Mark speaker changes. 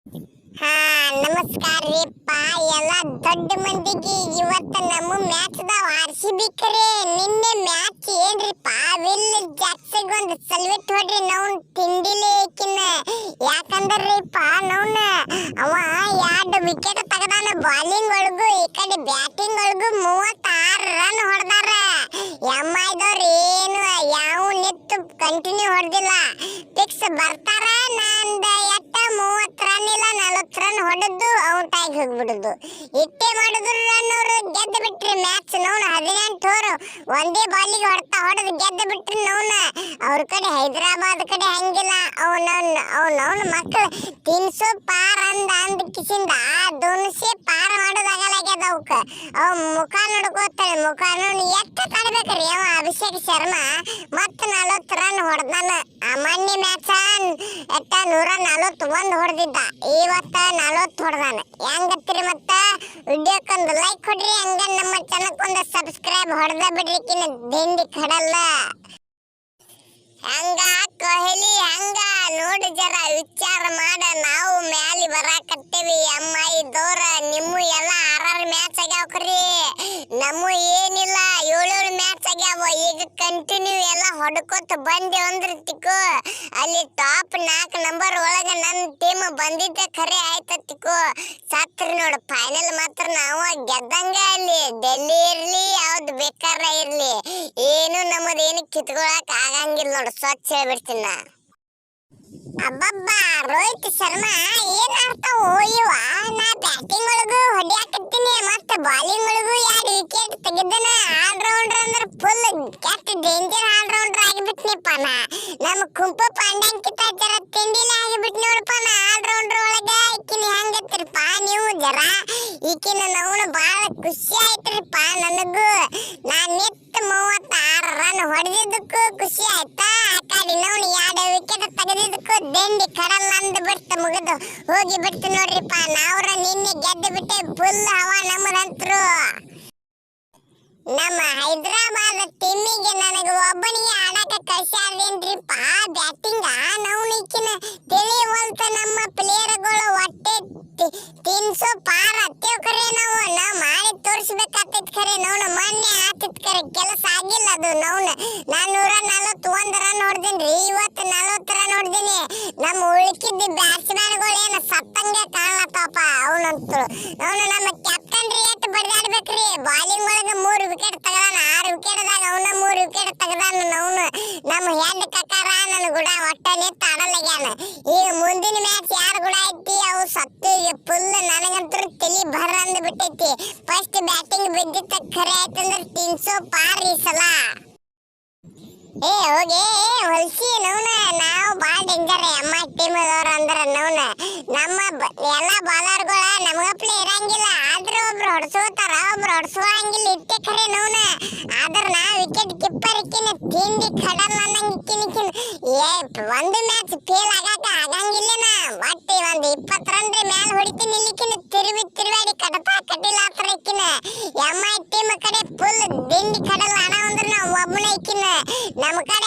Speaker 1: ಹಾ ನಮಸ್ಕಾರ ರೀಪ್ಪ ಎಲ್ಲ ದೊಡ್ಡ ಮಂದಿಗೆ ಇವತ್ತು ನಮ್ಮ ಮ್ಯಾಚ್ದಾವ RCB ಕರೆ ನಿನ್ನೆ ಮ್ಯಾಚ್ ಏನ್ರಿಪ್ಪ ವಿಲ್ ಜಾಕ್ಸನ್ ಒಂದು ಸಲ್ವೆಟ್ ಹೊಡ್ರಿ ನಾವು ತಿಂಡಿಲೇ ಏಕಿನ ಯಾಕಂದ್ರಿಪ್ಪ ನೌನ ಅವ 2 ವಿಕೆಟ್ ತೆಗೆದಾನ ಬಾಲಿಂಗ್ ಒಳಗು ಈ ಕಡೆ ಬ್ಯಾಟಿಂಗ್ ಒಳಗು 36 ರನ್ ಹೊಡೆದಾರ ಎಮ್ಐದವ್ರು ಏನು ಯಾವ ನಿತ್ತು ಕಂಟಿನ್ಯೂ ಹೊಡೆದಿಲ್ಲ ಫಿಕ್ಸ್ ಬರ್ತಾರ ನಂದ ಎಟ್ಟ 30 ರನ್ ಇಲ್ಲ 40 ರನ್ ಹೊಡೆದು ಔಟ್ ಆಗಿ ಹೋಗ್ಬಿಡುದು ಇಟ್ಟೆ ಮಾಡಿದ್ರು ರನ್ ಅವರು ಗೆದ್ದು ಬಿಟ್ರಿ ಮ್ಯಾಚ್ ನೋನ 18 ಓವರ್ ಒಂದೇ ಬಾಲಿಗೆ ಹೊಡೆದು ಗೆದ್ದು ಬಿಟ್ರಿ ನೋನ ಅವ್ರ ಕಡೆ ಹೈದರಾಬಾದ್ ಕಡೆ ಹಂಗಿಲ್ಲ ಅವನವನ ಮಕ್ಕಳು 300 ಪಾರ್ ಅಂದ ಕಿಸಿಂದ 200 ಪಾರ್ ಮಾಡೋದಾಗಲಾಗ್ಯದ ಅವಕ್ಕ ಅವ್ ಮುಖ ನೋಡ್ಕೋತಾಳೆ ಮುಖ ನೋಡಿ ಎಷ್ಟು ಕಾಡ್ಬೇಕ್ರಿ ಅವ ಅಭಿಷೇಕ್ ಶರ್ಮಾ ಮತ್ತ 40 ರನ್ ಹೊಡೆದಾನ ಮೊನ್ನೆ ಮ್ಯಾಚ್ ಎಟ್ಟ 141 ಹೊಡೆದಿದ್ದ ಇವತ್ತ 40 ಹೊಡೆದಾನ ಹೆಂಗತ್ತೀರಿ ಮತ್ತ ವಿಡಿಯೋಕ್ಕೊಂದು ಲೈಕ್ ಕೊಡ್ರಿ ಹಂಗ ನಮ್ಮ ಚಾನಲ್ಕೊಂದು ಸಬ್ಸ್ಕ್ರೈಬ್ ಹೊಡೆದ ಬಿಡ್ರಿ ಕಿನ್ನ ದಿಂಡಿ ಕಡಲ್ಲ ಹಂಗ ಕೊಹ್ಲಿ ಹಂಗ ನೋಡಿ ಜರ ವಿಚಾರ ಮಾಡ ನಾವು ಮ್ಯಾಲಿ ಬರಾಕತ್ತೇವಿ ಅಮ್ಮಾಯಿದೋರ ನಿಮ್ಮ ಎಲ್ಲ 6 ಮ್ಯಾಚ್ ಆಗ್ಯಾವ್ರಿ ನಮ್ಮ ಏನಿಲ್ಲ 7 ಮ್ಯಾಚ್ ಆಗ್ಯಾವ ಈಗ ಕಂಟಿನ್ಯೂ ಎಲ್ಲ ಹೊಡ್ಕೋತ ಬಂದೆ ಅಂದ್ರ ತಿಕ್ಕೋ ಅಲ್ಲಿ ಟಾಪ್ 4 ನಂಬರ್ ಒಳಗ ನನ್ನ ಟೀಮ್ ಬಂದಿದ್ದೆ ಖರೆ ಆಯ್ತ ತಿಕ್ಕೋ ಸತ್ರಿ ನೋಡು ಫೈನಲ್ ಮಾತ್ರ ನಾವು ಗೆದ್ದಂಗ ಅಲ್ಲಿ ಡೆಲ್ಲಿ ಇರ್ಲಿ ಯಾವ್ದು ಬೇಕಾರ ಇರ್ಲಿ ಏನು ನಮ್ಮದೇನು ಕಿತ್ಕೊಳಕ್ ಆಗಂಗಿಲ್ಲ ನೋಡು ಸ್ವಚ್ಛ ಹೇಳ್ಬಿಡ್ತೀನಿ ನಾ ಅಬ್ಬಬ್ಬ ರೋಹಿತ್ ಶರ್ಮಾ ಏನ್ ಆಡ್ತಾವ ಇವ ನಾ ಬ್ಯಾಟಿಂಗ್ ಒಳಗು ಹೊಡಿಯಾಕತ್ತೀನಿ ಮತ್ತ ಬಾಲಿಂಗ್ ಒಳಗು 2 ವಿಕೆಟ್ ತೆಗೆದನ ಆಲ್ರೌಂಡರ್ ಅಂದ್ರ ಫುಲ್ ಕೆಟ್ಟ ಡೇಂಜರ್ ಆಲ್ರೌಂಡರ್ ಆಗಿಬಿಟ್ನಿಪ್ಪ ನಾ ನಮ್ಮ ಕುಂಪ ಪಾಂಡ್ಯಾಂಕಿತ ಜರ ತಿಂಡಿಲೇ ಆಗಿಬಿಟ್ ನೋಡಪ್ಪ ನಾ ಆಲ್ರೌಂಡರ್ ಒಳಗ ಈಕಿನ ಹೆಂಗತ್ತಿರಪ್ಪ ನೀವು ಜರ ಈಕಿನ ನವನ ಬಾಳ ಖುಷಿ ಆಯ್ತ್ರಿಪ್ಪ ನನಗೂ ನಾ ನಿತ್ತ 36 ರನ್ ಹೊಡೆದಿದ್ದಕ್ಕೂ ಖುಷಿ ಆಯ್ತಾ ಆ ಕಡೆ ನವನು 2 ವಿಕೆಟ್ ತೆಗೆದಿದ್ದಕ್ಕೂ ದಿಂಡಿ ಕಡಲ್ಲ ಅಂದ್ ಬಿಟ್ಟು ಮುಗಿದು ಹೋಗಿ ಬಿಟ್ಟು ನೋಡ್ರಿಪ್ಪ ನಾವ್ರ ನಿನ್ನೆ ಗೆದ್ದು ಬಿಟ್ಟೆ ಫುಲ್ ಹವ ನಮ್ಮದಂತ್ರು ನಮ್ಮ ಹೈದರಾಬಾದ್ ಟೀಮಿಗೆ ನನಗೆ ಒಬ್ಬನಿಗೆ ಆಡಕ ಕಳ್ಸ್ಯಾರೇನ್ರಿಪ್ಪ ಬ್ಯಾಟಿಂಗ ನಾವು ಈಕಿನ ತಿಳಿವಲ್ತ ನಮ್ಮ ಪ್ಲೇಯರ್ಗಳು ಹೊಟ್ಟೆ 300 ಪಾರ್ ಹತ್ತೇವ್ ಖರೆ ನಾವು ಮಾಡಿ ತೋರಿಸ್ಬೇಕಾಗ್ತೈತಿ ಖರೆ ನಾವು ಮೊನ್ನೆ ಆತಿತ್ ಖರೆ ಕೆಲಸ ಆಗಿಲ್ಲ ಅದು ನಾನು 141 ರನ್ ಹೊಡೆದಿನ್ರಿ ಇವತ್ತು 40 ರನ್ ಹೊಡೆದಿನಿ ನಮ್ಮ ಉಳ್ಕಿದ್ದ ಬ್ಯಾಟ್ಸ್ಮನ್ಗಳು ಏನು ಸತ್ತಂಗೆ ಕಾಣಲತ್ತವಪ್ಪ ಅವನಂತೂ ನಮ್ಮ ಕ್ಯಾಪ್ಟನ್ ರೀ ಎಷ್ಟು ಬಡಿದಾಡ್ಬೇಕ್ರಿ ಬಾಲಿಂಗ್ ಒಳಗೆ 3 ವಿಕೆಟ್ ತೆಗದಾನ 6 ವಿಕೆಟ್ದಾಗ ಅವನ 3 ವಿಕೆಟ್ ತೆಗದಾನ ನಮ್ಮ ಹೆಡ್ ಕಕಾರ ನನ್ನ ಗುಡ ಒಟ್ಟ ನಿಂತ ಆಡಲಾಗ್ಯಾನ ಈಗ ಮುಂದಿನ ಮ್ಯಾಚ್ ಯಾರ ಗುಡ ಐತಿ ಅವು ಸತ್ತು ಫುಲ್ ನನಗಂತೂ ತಲಿ ಭರ ಅಂದ್ ಬಿಟ್ಟೈತಿ ಫಸ್ಟ್ ಬ್ಯಾಟಿಂಗ್ ಬಿದ್ದಿತ್ತ ಖರೆ ಆಯ್ತಂದ್ರ 300 ಪಾರ್ ಈ ಸಲ ಹೋಗಿ ಹೊಲ್ಸಿ ನಾವು ಬಾಳ ಡೇಂಜರ್ ಅಮ್ಮ ಟೀಮ್ ಅದವ್ರ ಅಂದ್ರ ನಮ್ಮ ಎಲ್ಲ ಬಾಲರ್ಗಳ ನಮಗಪ್ಲೆ ಇರಂಗಿಲ್ಲ ಆದ್ರೆ ಒಬ್ರು ಹೊಡ್ಸೋತಾರ ಒಬ್ರು ಹೊಡ್ಸೋಂಗಿಲ್ಲ ಇಟ್ಟೆ ಖರೆ ಆದ್ರ ನಾ ವಿಕೆಟ್ ಕೀಪರ್ ಇಕ್ಕಿನ ತಿಂಡಿ ಕಡಲ್ಲ ಅನ್ನಂಗಿಕ್ಕಿನ ಒಂದು ಮ್ಯಾಚ್ ಫೇಲ್ ಆಗಂಗಿಲ್ಲ ಒಟ್ಟು ಒಂದು 20 ರನ್ ಮ್ಯಾಲ ಹೊಡಿತೀನಿ ಇಲ್ಲಿಕ್ಕಿನ ತಿರುವಾಡಿ ಕಡಪ ಕಟ್ಟಿಲ್ಲ ಹತ್ರ ಇಕ್ಕಿನ ಎಮ್ಮ ಟೀಮ್ ಕಡೆ ಫುಲ್ ದಿಂಡಿ ಕಡಲ್ಲ ಹಣ ಅಂದ್ರೆ ನಾವು ಒಬ್ಬನೇ ಇಕ್ಕಿನ ನಮ್ಮ ಕಡೆ